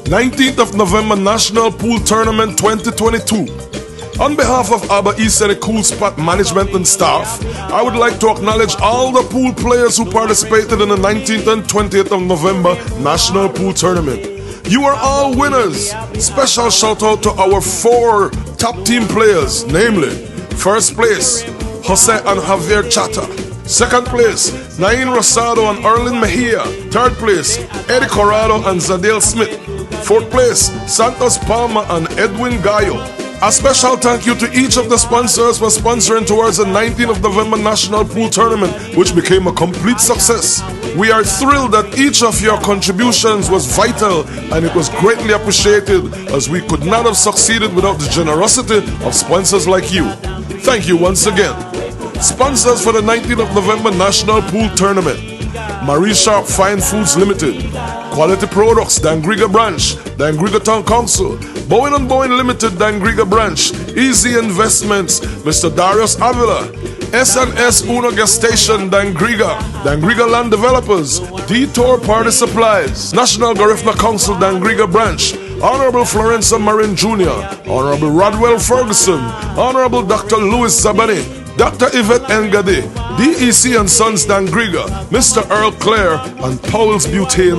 19th of November National Pool Tournament 2022. On behalf of ABBA Isieni Cool Spot management and staff, I would like to acknowledge all the pool players who participated in the 19th and 20th of November National Pool Tournament. You are all winners. Special shout out to our 4 top team players, namely, first place, Jose and Javier Chata. Second place, Nain Rosado and Erlin Mejia. Third place, Eddie Corrado and Zadale Smith. Fourth place, Santos Palma and Edwin Gallo. A special thank you to each of the sponsors for sponsoring towards the 19th of November National Pool Tournament, which became a complete success. We are thrilled that each of your contributions was vital and it was greatly appreciated, as we could not have succeeded without the generosity of sponsors like you. Thank you once again. Sponsors for the 19th of November National Pool Tournament: Marie Sharp Fine Foods Limited, Quality Products, Dangriga Branch, Dangriga Town Council, Bowen & Bowen Limited, Dangriga Branch, Easy Investments, Mr. Darius Avila, S&S Uno Gas Station, Dangriga, Dangriga Land Developers, Detour Party Supplies, National Garifuna Council, Dangriga Branch, Honorable Florenza Marin Jr., Honorable Rodwell Ferguson, Honorable Dr. Louis Zabani, Dr. Yvette Ngade, DEC and Sons Dangriga, Mr. Earl Clare, and Powell's Butane.